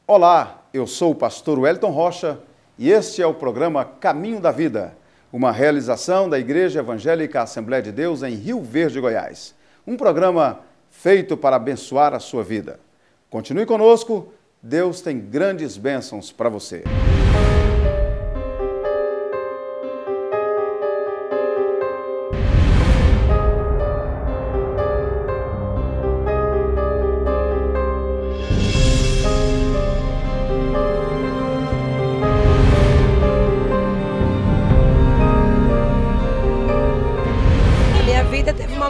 Olá, eu sou o pastor Wellington Rocha e este é o programa Caminho da Vida, uma realização da Igreja Evangélica Assembleia de Deus em Rio Verde, Goiás. Um programa feito para abençoar a sua vida. Continue conosco, Deus tem grandes bênçãos para você.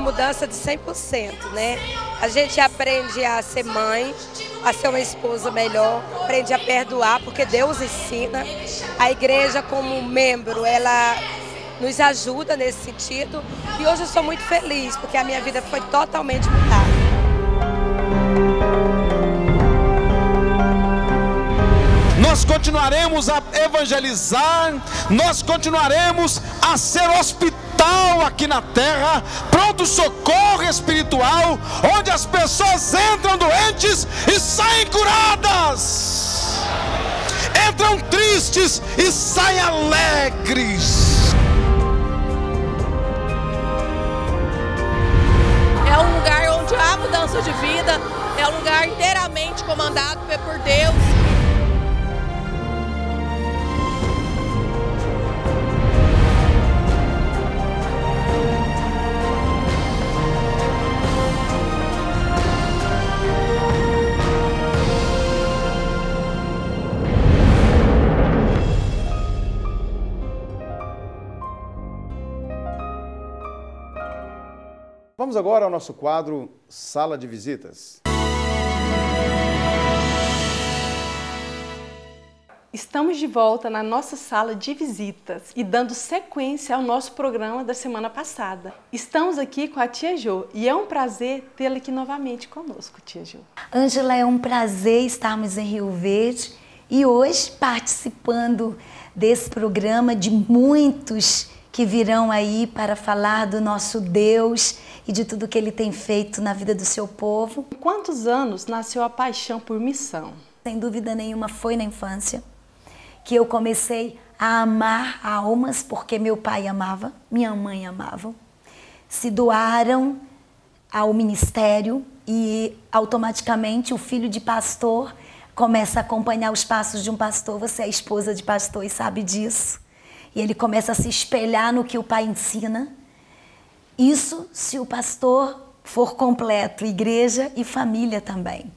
Mudança de 100%, né? A gente aprende a ser mãe, a ser uma esposa melhor, aprende a perdoar, porque Deus ensina. A igreja, como membro, ela nos ajuda nesse sentido. E hoje eu sou muito feliz, porque a minha vida foi totalmente mudada. Nós continuaremos a evangelizar, nós continuaremos a ser hospital aqui na terra, pronto-socorro espiritual, onde as pessoas entram doentes e saem curadas, entram tristes e saem alegres. É um lugar onde há mudança de vida, é um lugar inteiramente comandado por Deus. Vamos agora ao nosso quadro Sala de Visitas. Estamos de volta na nossa sala de visitas e dando sequência ao nosso programa da semana passada. Estamos aqui com a tia Jo e é um prazer tê-la aqui novamente conosco, tia Jo. Ângela, é um prazer estarmos em Rio Verde e hoje participando desse programa de muitos que virão aí para falar do nosso Deus e de tudo que Ele tem feito na vida do seu povo. Em quantos anos nasceu a paixão por missão? Sem dúvida nenhuma foi na infância que eu comecei a amar almas, porque meu pai amava, minha mãe amava, se doaram ao ministério e automaticamente o filho de pastor começa a acompanhar os passos de um pastor. Você é esposa de pastor e sabe disso. E ele começa a se espelhar no que o pai ensina. Isso se o pastor for completo, igreja e família também.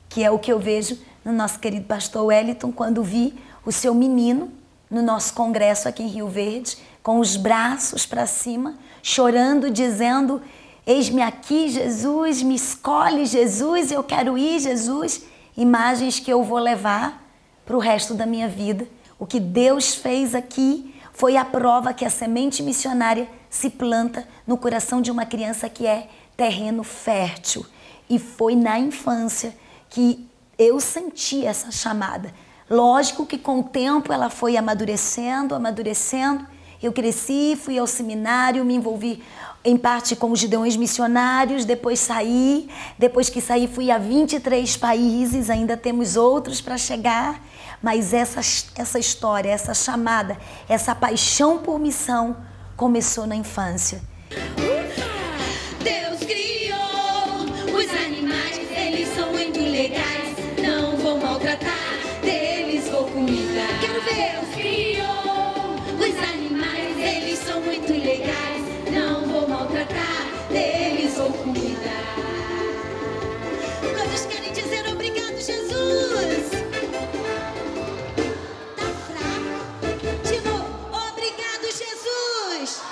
Que é o que eu vejo no nosso querido pastor Wellington, quando vi o seu menino no nosso congresso aqui em Rio Verde, com os braços para cima, chorando, dizendo: eis-me aqui, Jesus, me escolhe, Jesus, eu quero ir, Jesus. Imagens que eu vou levar para o resto da minha vida. O que Deus fez aqui foi a prova que a semente missionária se planta no coração de uma criança que é terreno fértil. E foi na infância que eu senti essa chamada. Lógico que com o tempo ela foi amadurecendo. Eu cresci, fui ao seminário, me envolvi em parte com os Gideões Missionários, depois saí. Depois que saí, fui a 23 países, ainda temos outros para chegar. Mas essa história, essa chamada, essa paixão por missão começou na infância. Deus criou os animais, eles são muito legais. Não vou maltratar, deles vou cuidar. Quero ver. Deus criou os animais, eles são muito legais. Não vou maltratar, deles vou cuidar. Quantos querem dizer obrigado, Jesus? Tá fraco? De novo, obrigado, Jesus.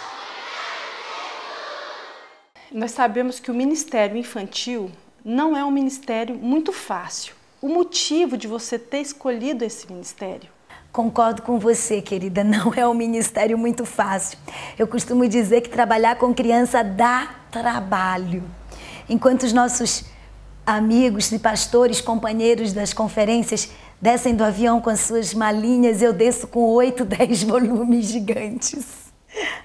Nós sabemos que o ministério infantil não é um ministério muito fácil. O motivo de você ter escolhido esse ministério? Concordo com você, querida, não é um ministério muito fácil. Eu costumo dizer que trabalhar com criança dá trabalho. Enquanto os nossos amigos e pastores, companheiros das conferências, descem do avião com as suas malinhas, eu desço com 8, 10 volumes gigantes,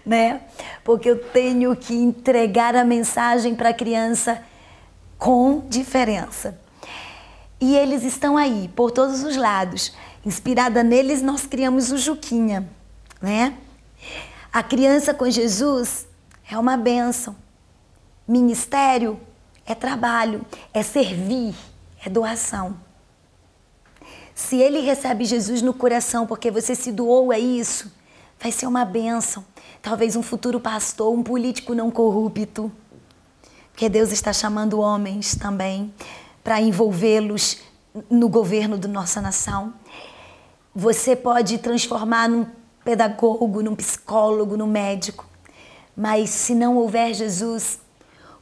né? Porque eu tenho que entregar a mensagem para a criança com diferença. E eles estão aí, por todos os lados. Inspirada neles, nós criamos o Juquinha, né? A criança com Jesus é uma bênção. Ministério é trabalho, é servir, é doação. Se ele recebe Jesus no coração porque você se doou a isso, vai ser uma bênção. Talvez um futuro pastor, um político não corrupto. Porque Deus está chamando homens também para envolvê-los no governo da nossa nação. Você pode transformar num pedagogo, num psicólogo, num médico. Mas se não houver Jesus,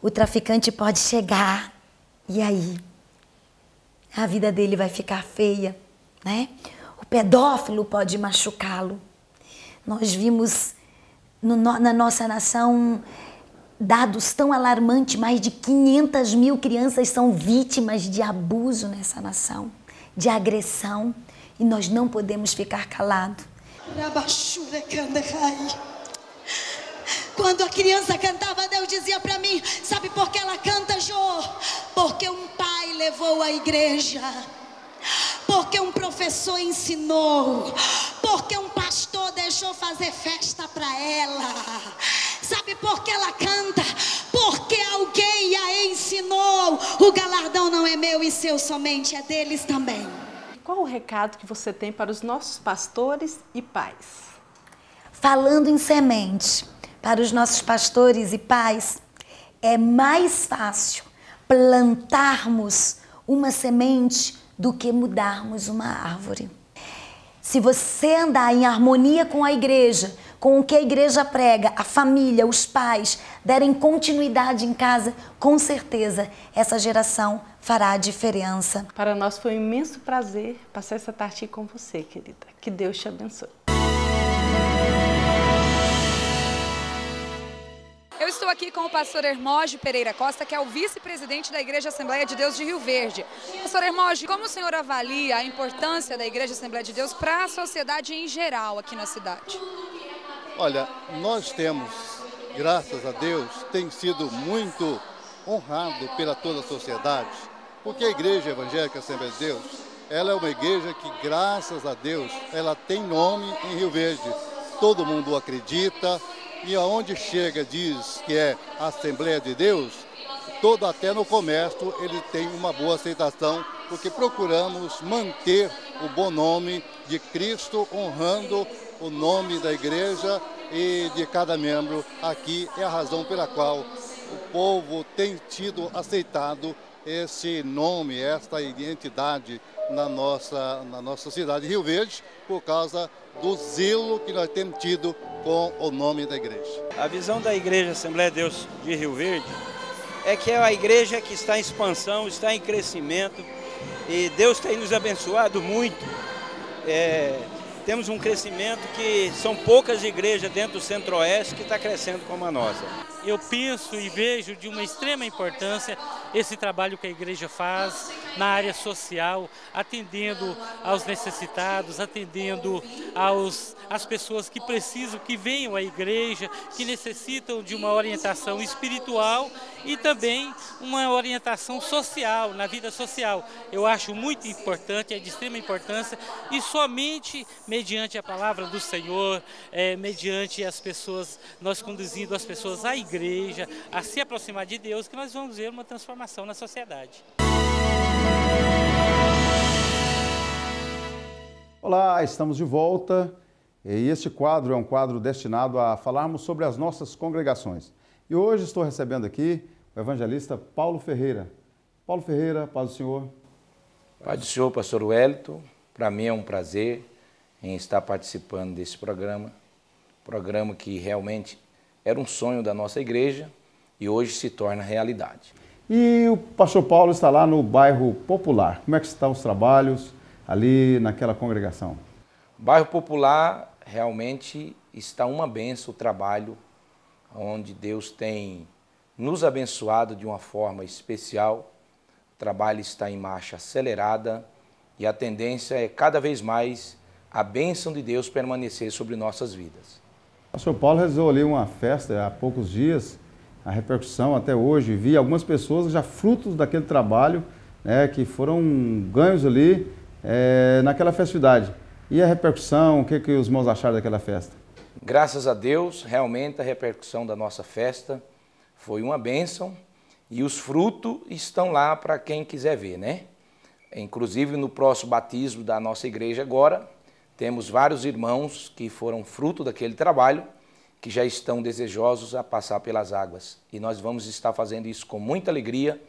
o traficante pode chegar. E aí? A vida dele vai ficar feia, né? O pedófilo pode machucá-lo. Nós vimos na nossa nação dados tão alarmantes, mais de 500 mil crianças são vítimas de abuso nessa nação, de agressão, e nós não podemos ficar calados. Quando a criança cantava, Deus dizia para mim, sabe por que ela canta, Jô? Porque um pai levou a igreja, porque um professor ensinou, porque um pastor deixou fazer festa para ela. Sabe por que ela canta? Porque alguém a ensinou. O galardão não é meu e seu somente, é deles também. Qual o recado que você tem para os nossos pastores e pais? Falando em semente, para os nossos pastores e pais, é mais fácil plantarmos uma semente do que mudarmos uma árvore. Se você andar em harmonia com a igreja, com o que a igreja prega, a família, os pais, derem continuidade em casa, com certeza essa geração fará a diferença. Para nós foi um imenso prazer passar essa tarde com você, querida. Que Deus te abençoe. Eu estou aqui com o pastor Hermógenes Pereira Costa, que é o vice-presidente da Igreja Assembleia de Deus de Rio Verde. Pastor Hermógenes, como o senhor avalia a importância da Igreja Assembleia de Deus para a sociedade em geral aqui na cidade? Olha, nós temos, graças a Deus, tem sido muito honrado pela toda a sociedade, porque a Igreja Evangélica Assembleia de Deus, ela é uma igreja que, graças a Deus, ela tem nome em Rio Verde. Todo mundo acredita. E aonde chega diz que é a Assembleia de Deus, todo até no comércio ele tem uma boa aceitação, porque procuramos manter o bom nome de Cristo, honrando o nome da igreja e de cada membro. Aqui é a razão pela qual o povo tem tido aceitado esse nome, esta identidade na nossa cidade de Rio Verde, por causa do zelo que nós temos tido com o nome da igreja. A visão da Igreja Assembleia de Deus de Rio Verde é que é a igreja que está em expansão, está em crescimento, e Deus tem nos abençoado muito. Temos um crescimento que são poucas igrejas dentro do Centro-Oeste que está crescendo como a nossa. Eu penso e vejo de uma extrema importância esse trabalho que a igreja faz na área social, atendendo aos necessitados, atendendo às pessoas que precisam, que venham à igreja, que necessitam de uma orientação espiritual e também uma orientação social, na vida social. Eu acho muito importante, é de extrema importância, e somente mediante a palavra do Senhor, mediante as pessoas, nós conduzindo as pessoas à igreja, a se aproximar de Deus, que nós vamos ver uma transformação na sociedade. Olá, estamos de volta e este quadro é um quadro destinado a falarmos sobre as nossas congregações. E hoje estou recebendo aqui o evangelista Paulo Ferreira. Paulo Ferreira, paz do Senhor. Paz do Senhor, pastor Wellington. Para mim é um prazer em estar participando desse programa que realmente era um sonho da nossa igreja e hoje se torna realidade. E o pastor Paulo está lá no bairro Popular. Como é que estão os trabalhos ali naquela congregação? O bairro Popular realmente está uma bênção, o trabalho onde Deus tem nos abençoado de uma forma especial. O trabalho está em marcha acelerada e a tendência é cada vez mais a bênção de Deus permanecer sobre nossas vidas. O pastor Paulo realizou ali uma festa há poucos dias, a repercussão até hoje, vi algumas pessoas já frutos daquele trabalho, né, que foram ganhos ali naquela festividade. E a repercussão, o que os irmãos acharam daquela festa? Graças a Deus, realmente a repercussão da nossa festa foi uma bênção e os frutos estão lá para quem quiser ver, né? Inclusive no próximo batismo da nossa igreja agora, temos vários irmãos que foram fruto daquele trabalho, que já estão desejosos a passar pelas águas. E nós vamos estar fazendo isso com muita alegria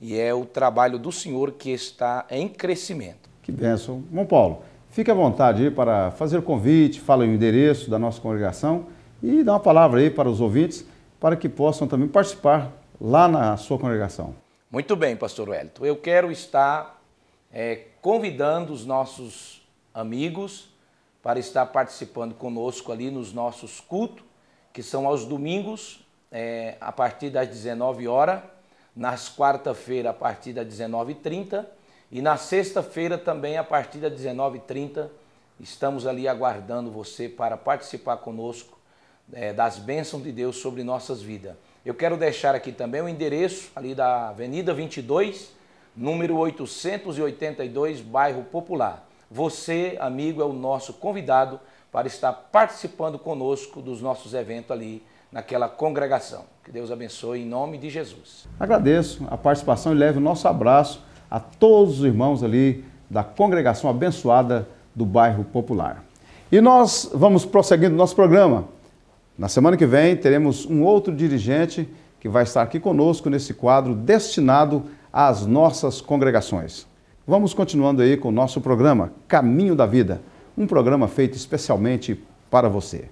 e é o trabalho do Senhor que está em crescimento. Que bênção. Irmão Paulo, fique à vontade aí para fazer o convite, fala o endereço da nossa congregação e dá uma palavra aí para os ouvintes, para que possam também participar lá na sua congregação. Muito bem, pastor Wellington. Eu quero estar convidando os nossos amigos para estar participando conosco ali nos nossos cultos, que são aos domingos, a partir das 19 horas, nas quarta-feira a partir das 19h30 e na sexta-feira também a partir das 19h30. Estamos ali aguardando você para participar conosco das bênçãos de Deus sobre nossas vidas. Eu quero deixar aqui também o endereço ali da Avenida 22, número 882, bairro Popular. Você, amigo, é o nosso convidado para estar participando conosco dos nossos eventos ali naquela congregação. Que Deus abençoe em nome de Jesus. Agradeço a participação e leve o nosso abraço a todos os irmãos ali da congregação abençoada do bairro Popular. E nós vamos prosseguindo nosso programa. Na semana que vem teremos um outro dirigente que vai estar aqui conosco nesse quadro destinado às nossas congregações. Vamos continuando aí com o nosso programa Caminho da Vida, um programa feito especialmente para você.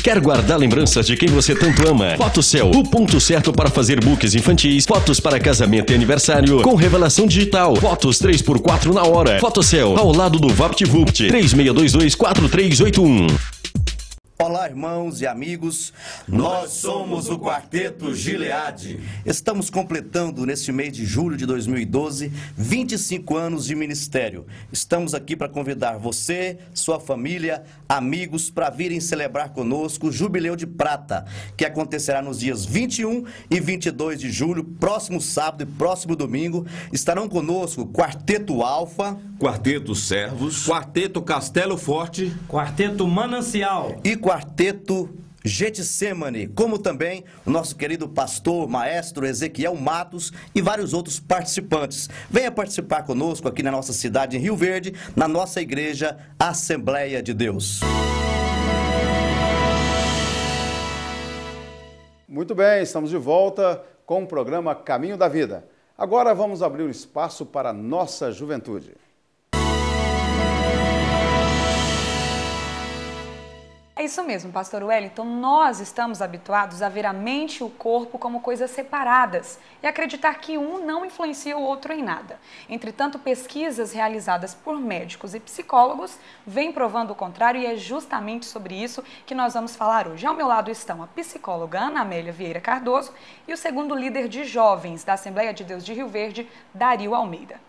Quer guardar lembranças de quem você tanto ama? Fotocel, o ponto certo para fazer books infantis, fotos para casamento e aniversário, com revelação digital, fotos 3x4 na hora. Fotocel, ao lado do VaptVupt, 36224381. Olá, irmãos e amigos, nós somos o Quarteto Gileade. Estamos completando neste mês de julho de 2012 25 anos de ministério. Estamos aqui para convidar você, sua família, amigos para virem celebrar conosco o Jubileu de Prata, que acontecerá nos dias 21 e 22 de julho, próximo sábado e próximo domingo. Estarão conosco Quarteto Alfa, Quarteto Servos, Quarteto Castelo Forte, Quarteto Manancial e Quarteto Getsemane, como também o nosso querido pastor, maestro Ezequiel Matos e vários outros participantes. Venha participar conosco aqui na nossa cidade, em Rio Verde, na nossa igreja Assembleia de Deus. Muito bem, estamos de volta com o programa Caminho da Vida. Agora vamos abrir um espaço para a nossa juventude. É isso mesmo, pastor Wellington. Nós estamos habituados a ver a mente e o corpo como coisas separadas e acreditar que um não influencia o outro em nada. Entretanto, pesquisas realizadas por médicos e psicólogos vêm provando o contrário e é justamente sobre isso que nós vamos falar hoje. Ao meu lado estão a psicóloga Ana Amélia Vieira Cardoso e o segundo líder de jovens da Assembleia de Deus de Rio Verde, Dario Almeida.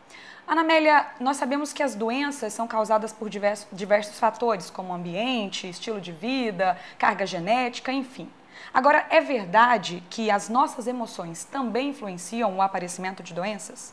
Ana Amélia, nós sabemos que as doenças são causadas por diversos fatores, como ambiente, estilo de vida, carga genética, enfim. Agora, é verdade que as nossas emoções também influenciam o aparecimento de doenças?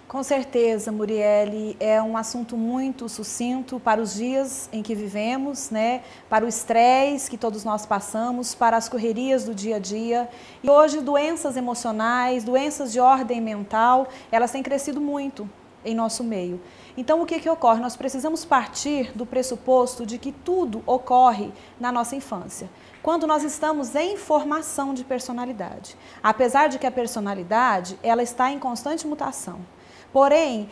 Com certeza, Muriele, é um assunto muito sucinto para os dias em que vivemos, né? Para o estresse que todos nós passamos, para as correrias do dia a dia. E hoje, doenças emocionais, doenças de ordem mental, elas têm crescido muito em nosso meio. Então, o que ocorre? Nós precisamos partir do pressuposto de que tudo ocorre na nossa infância, quando nós estamos em formação de personalidade. Apesar de que a personalidade, ela está em constante mutação. Porém,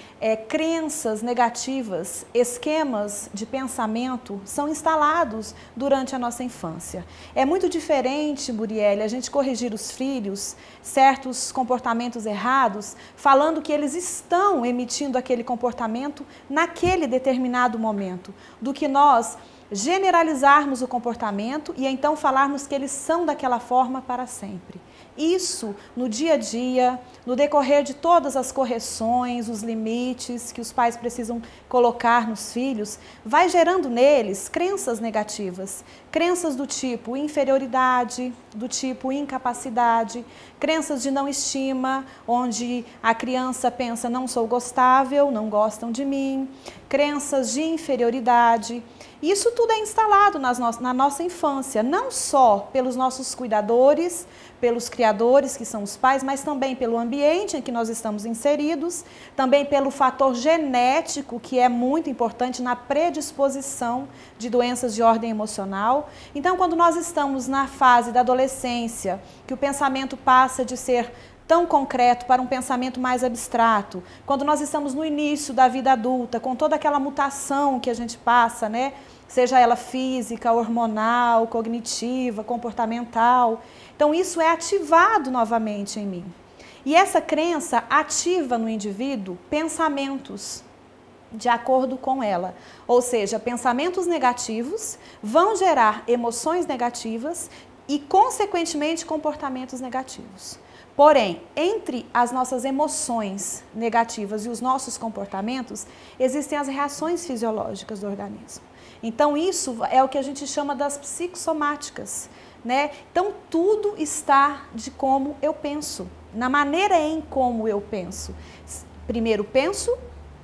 crenças negativas, esquemas de pensamento são instalados durante a nossa infância. É muito diferente, Muriele, a gente corrigir os filhos, certos comportamentos errados, falando que eles estão emitindo aquele comportamento naquele determinado momento, do que nós generalizarmos o comportamento e então falarmos que eles são daquela forma para sempre. Isso, no dia a dia, no decorrer de todas as correções, os limites que os pais precisam colocar nos filhos, vai gerando neles crenças negativas. Crenças do tipo inferioridade, do tipo incapacidade, crenças de não estima, onde a criança pensa não sou gostável, não gostam de mim, crenças de inferioridade. Isso tudo é instalado na nossa infância, não só pelos nossos cuidadores, pelos criadores, que são os pais, mas também pelo ambiente em que nós estamos inseridos, também pelo fator genético, que é muito importante na predisposição de doenças de ordem emocional. Então, quando nós estamos na fase da adolescência, que o pensamento passa de ser tão concreto para um pensamento mais abstrato, quando nós estamos no início da vida adulta, com toda aquela mutação que a gente passa, né? Seja ela física, hormonal, cognitiva, comportamental. Então, isso é ativado novamente em mim. E essa crença ativa no indivíduo pensamentos de acordo com ela. Ou seja, pensamentos negativos vão gerar emoções negativas e, consequentemente, comportamentos negativos. Porém, entre as nossas emoções negativas e os nossos comportamentos, existem as reações fisiológicas do organismo. Então, isso é o que a gente chama das psicossomáticas, né? Então, tudo está de como eu penso, na maneira em como eu penso. Primeiro penso,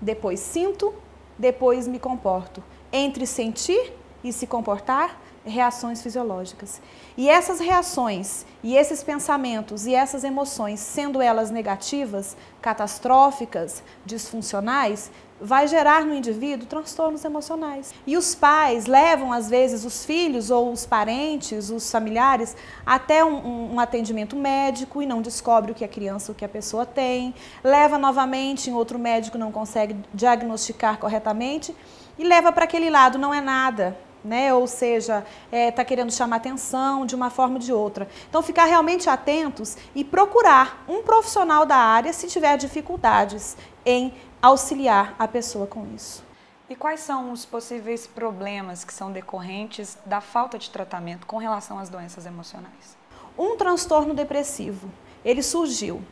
depois sinto, depois me comporto. Entre sentir e se comportar, reações fisiológicas. E essas reações, e esses pensamentos, e essas emoções, sendo elas negativas, catastróficas, disfuncionais, vai gerar no indivíduo transtornos emocionais. E os pais levam, às vezes, os filhos ou os parentes, os familiares, até um atendimento médico e não descobre o que a criança, o que a pessoa tem. Leva novamente em outro médico, não consegue diagnosticar corretamente e leva para aquele lado, não é nada. Né? Ou seja, está querendo chamar atenção de uma forma ou de outra. Então, ficar realmente atentos e procurar um profissional da área se tiver dificuldades em auxiliar a pessoa com isso. E quais são os possíveis problemas que são decorrentes da falta de tratamento com relação às doenças emocionais? Um transtorno depressivo, ele surgiu.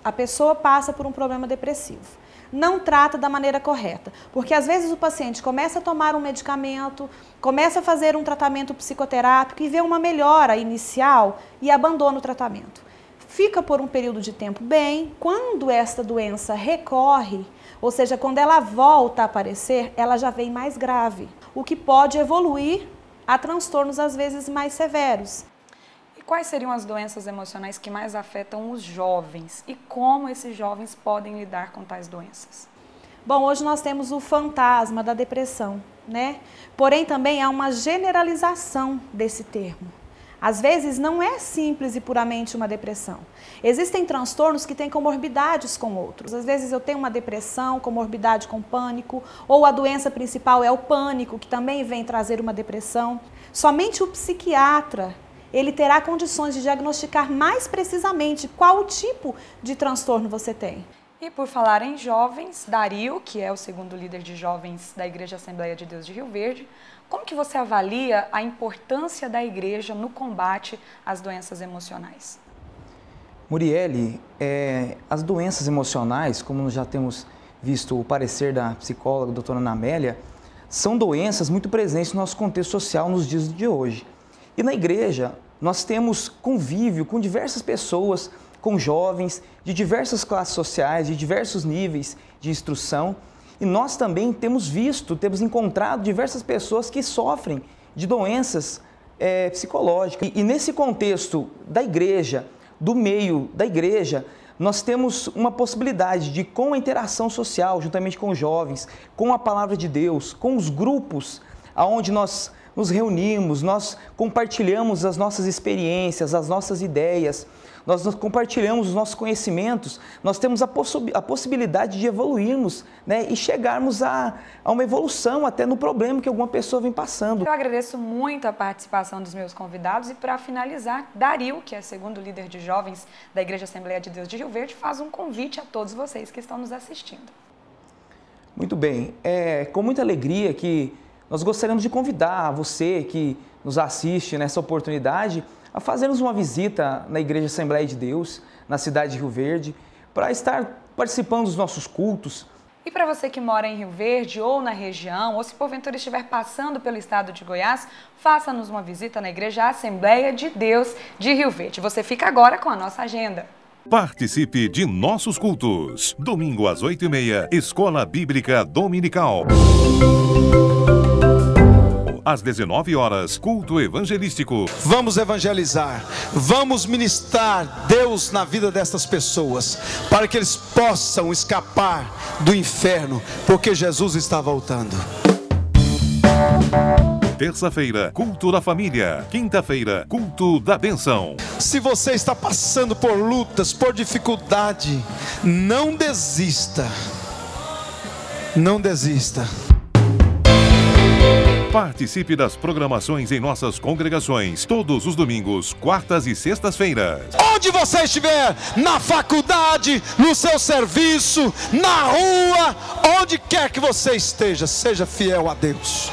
A pessoa passa por um problema depressivo. Não trata da maneira correta, porque às vezes o paciente começa a tomar um medicamento, começa a fazer um tratamento psicoterápico e vê uma melhora inicial e abandona o tratamento. Fica por um período de tempo bem, quando esta doença recorre, ou seja, quando ela volta a aparecer, ela já vem mais grave, o que pode evoluir a transtornos às vezes mais severos. Quais seriam as doenças emocionais que mais afetam os jovens e como esses jovens podem lidar com tais doenças? Bom, hoje nós temos o fantasma da depressão, né? Porém, também há uma generalização desse termo. Às vezes não é simples e puramente uma depressão. Existem transtornos que têm comorbidades com outros. Às vezes eu tenho uma depressão, comorbidade com pânico, ou a doença principal é o pânico, que também vem trazer uma depressão. Somente o psiquiatra ele terá condições de diagnosticar mais precisamente qual tipo de transtorno você tem. E por falar em jovens, Dario, que é o segundo líder de jovens da Igreja Assembleia de Deus de Rio Verde, como que você avalia a importância da igreja no combate às doenças emocionais? Muriele, as doenças emocionais, como nós já temos visto o parecer da psicóloga, a doutora Ana Amélia, são doenças muito presentes no nosso contexto social nos dias de hoje. E na igreja, nós temos convívio com diversas pessoas, com jovens de diversas classes sociais, de diversos níveis de instrução. E nós também temos encontrado diversas pessoas que sofrem de doenças psicológicas. E nesse contexto da igreja, do meio da igreja, nós temos uma possibilidade de, com a interação social, juntamente com os jovens, com a palavra de Deus, com os grupos onde nós nos reunimos, nós compartilhamos as nossas experiências, as nossas ideias, nós compartilhamos os nossos conhecimentos, nós temos a possibilidade de evoluirmos, né, e chegarmos a uma evolução até no problema que alguma pessoa vem passando. Eu agradeço muito a participação dos meus convidados e, para finalizar, Dario, que é segundo líder de jovens da Igreja Assembleia de Deus de Rio Verde, faz um convite a todos vocês que estão nos assistindo. Muito bem, com muita alegria que nós gostaríamos de convidar você que nos assiste nessa oportunidade a fazermos uma visita na Igreja Assembleia de Deus, na cidade de Rio Verde, para estar participando dos nossos cultos. E para você que mora em Rio Verde ou na região, ou se porventura estiver passando pelo estado de Goiás, faça-nos uma visita na Igreja Assembleia de Deus de Rio Verde. Você fica agora com a nossa agenda. Participe de nossos cultos. Domingo às 8h30, Escola Bíblica Dominical. Às 19 horas, culto evangelístico. Vamos evangelizar, vamos ministrar Deus na vida dessas pessoas, para que eles possam escapar do inferno, porque Jesus está voltando. Terça-feira, culto da família. Quinta-feira, culto da bênção. Se você está passando por lutas, por dificuldade, não desista. Não desista. Participe das programações em nossas congregações, todos os domingos, quartas e sextas-feiras. Onde você estiver, na faculdade, no seu serviço, na rua, onde quer que você esteja, seja fiel a Deus.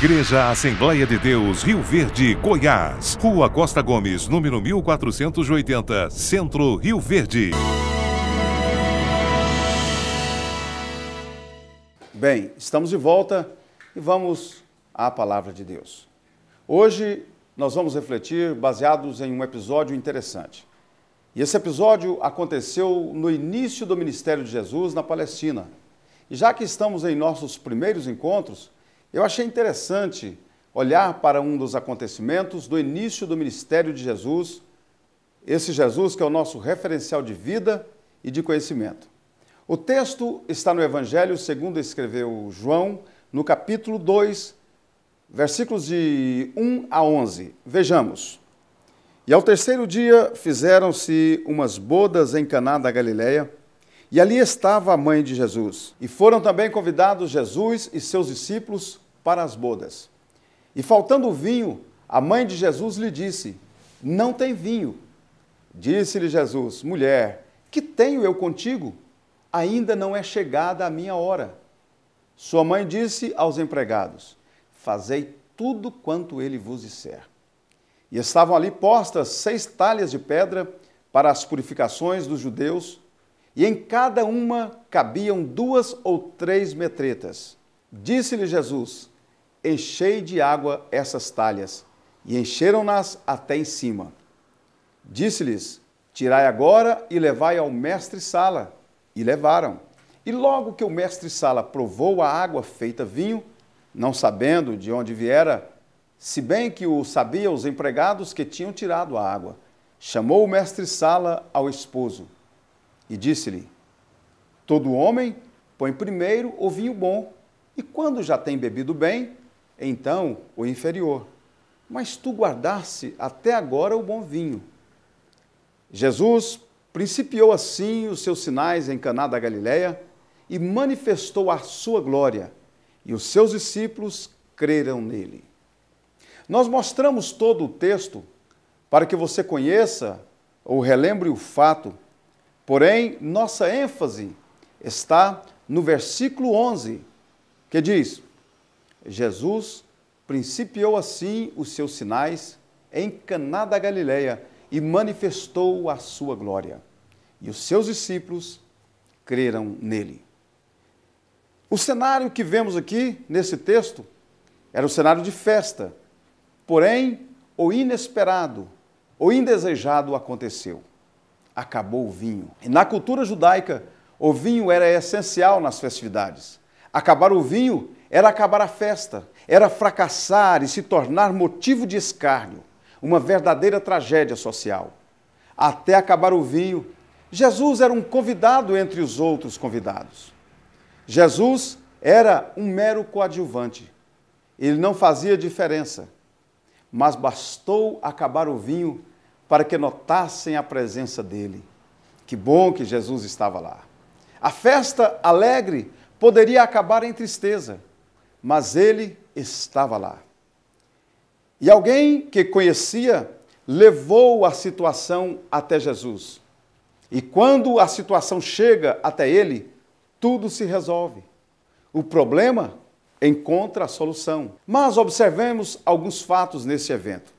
Igreja Assembleia de Deus, Rio Verde, Goiás. Rua Costa Gomes, número 1480, Centro, Rio Verde. Bem, estamos de volta e vamos à palavra de Deus. Hoje nós vamos refletir baseados em um episódio interessante. E esse episódio aconteceu no início do ministério de Jesus na Palestina. E já que estamos em nossos primeiros encontros, eu achei interessante olhar para um dos acontecimentos do início do ministério de Jesus, esse Jesus que é o nosso referencial de vida e de conhecimento. O texto está no Evangelho segundo escreveu João, no capítulo 2, versículos de 1 a 11. Vejamos. E ao terceiro dia fizeram-se umas bodas em Caná da Galileia, e ali estava a mãe de Jesus. E foram também convidados Jesus e seus discípulos para as bodas. E faltando o vinho, a mãe de Jesus lhe disse: não tem vinho. Disse-lhe Jesus: mulher, que tenho eu contigo? Ainda não é chegada a minha hora. Sua mãe disse aos empregados: fazei tudo quanto ele vos disser. E estavam ali postas 6 talhas de pedra para as purificações dos judeus, e em cada uma cabiam 2 ou 3 metretas. Disse-lhe Jesus: enchei de água essas talhas, e encheram-nas até em cima. Disse-lhes: tirai agora e levai ao mestre-sala. E levaram. E logo que o mestre-sala provou a água feita vinho, não sabendo de onde viera, se bem que o sabiam os empregados que tinham tirado a água, chamou o mestre-sala ao esposo e disse-lhe: todo homem põe primeiro o vinho bom, e quando já tem bebido bem, então o inferior. Mas tu guardaste até agora o bom vinho. Jesus principiou assim os seus sinais em Caná da Galileia e manifestou a sua glória, e os seus discípulos creram nele. Nós mostramos todo o texto para que você conheça ou relembre o fato, porém, nossa ênfase está no versículo 11, que diz: Jesus principiou assim os seus sinais em Caná da Galileia e manifestou a sua glória, e os seus discípulos creram nele. O cenário que vemos aqui nesse texto era o cenário de festa, porém, o inesperado, o indesejado aconteceu. Acabou o vinho. E na cultura judaica, o vinho era essencial nas festividades. Acabar o vinho era acabar a festa, era fracassar e se tornar motivo de escárnio, uma verdadeira tragédia social. Até acabar o vinho, Jesus era um convidado entre os outros convidados. Jesus era um mero coadjuvante. Ele não fazia diferença, mas bastou acabar o vinho para que notassem a presença dele. Que bom que Jesus estava lá. A festa alegre poderia acabar em tristeza, mas ele estava lá. E alguém que conhecia levou a situação até Jesus. E quando a situação chega até ele, tudo se resolve. O problema encontra a solução. Mas observemos alguns fatos nesse evento.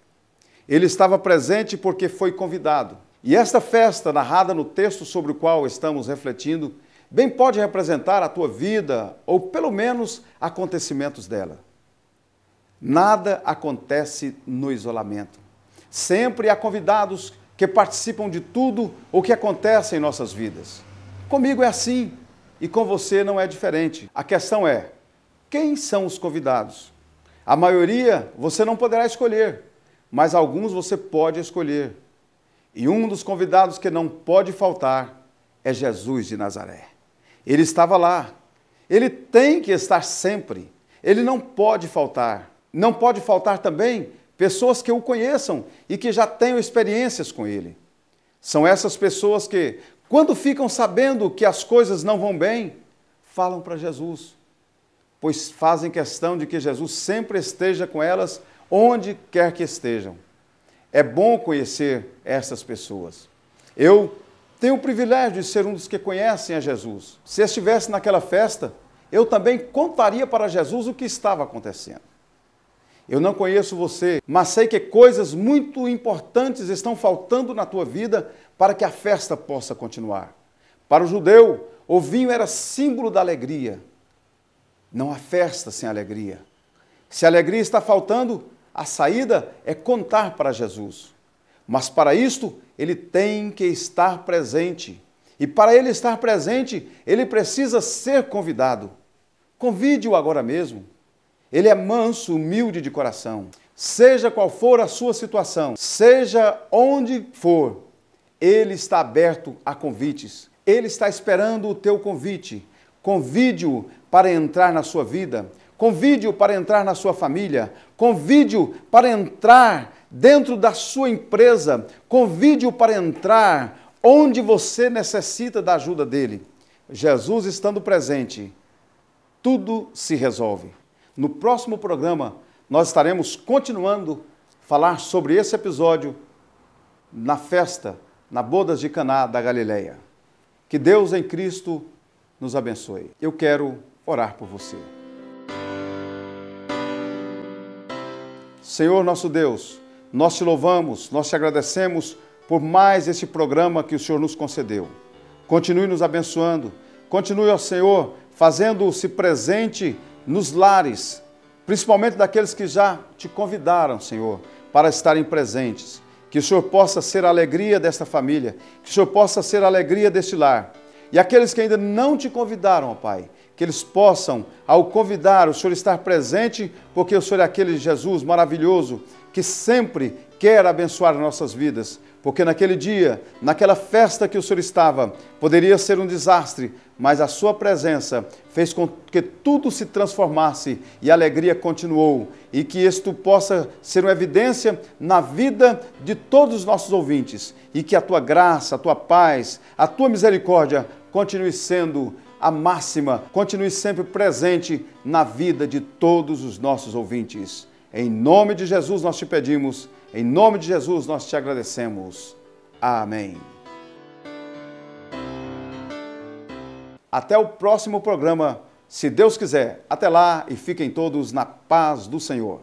Ele estava presente porque foi convidado. E esta festa, narrada no texto sobre o qual estamos refletindo, bem pode representar a tua vida, ou pelo menos acontecimentos dela. Nada acontece no isolamento. Sempre há convidados que participam de tudo o que acontece em nossas vidas. Comigo é assim e com você não é diferente. A questão é, quem são os convidados? A maioria você não poderá escolher, mas alguns você pode escolher. E um dos convidados que não pode faltar é Jesus de Nazaré. Ele estava lá. Ele tem que estar sempre. Ele não pode faltar. Não pode faltar também pessoas que o conheçam e que já tenham experiências com ele. São essas pessoas que, quando ficam sabendo que as coisas não vão bem, falam para Jesus, pois fazem questão de que Jesus sempre esteja com elas onde quer que estejam. É bom conhecer essas pessoas. Eu tenho o privilégio de ser um dos que conhecem a Jesus. Se estivesse naquela festa, eu também contaria para Jesus o que estava acontecendo. Eu não conheço você, mas sei que coisas muito importantes estão faltando na tua vida para que a festa possa continuar. Para o judeu, o vinho era símbolo da alegria. Não há festa sem alegria. Se a alegria está faltando, a saída é contar para Jesus. Mas para isto, ele tem que estar presente. E para ele estar presente, ele precisa ser convidado. Convide-o agora mesmo. Ele é manso, humilde de coração. Seja qual for a sua situação, seja onde for, ele está aberto a convites. Ele está esperando o teu convite. Convide-o para entrar na sua vida. Convide-o para entrar na sua família. Convide-o para entrar dentro da sua empresa. Convide-o para entrar onde você necessita da ajuda dele. Jesus estando presente, tudo se resolve. No próximo programa, nós estaremos continuando a falar sobre esse episódio na festa, na bodas de Caná da Galileia. Que Deus em Cristo nos abençoe. Eu quero orar por você. Senhor nosso Deus, nós te louvamos, nós te agradecemos por mais esse programa que o Senhor nos concedeu. Continue nos abençoando, continue, ó Senhor, fazendo-se presente nos lares, principalmente daqueles que já te convidaram, Senhor, para estarem presentes. Que o Senhor possa ser a alegria desta família, que o Senhor possa ser a alegria deste lar. E aqueles que ainda não te convidaram, ó Pai, que eles possam, ao convidar, o Senhor estar presente, porque o Senhor é aquele Jesus maravilhoso que sempre quer abençoar nossas vidas. Porque naquele dia, naquela festa que o Senhor estava, poderia ser um desastre, mas a sua presença fez com que tudo se transformasse e a alegria continuou. E que isto possa ser uma evidência na vida de todos os nossos ouvintes. E que a tua graça, a tua paz, a tua misericórdia continue sendo a máxima, continue sempre presente na vida de todos os nossos ouvintes. Em nome de Jesus nós te pedimos, em nome de Jesus nós te agradecemos. Amém. Até o próximo programa, se Deus quiser. Até lá e fiquem todos na paz do Senhor.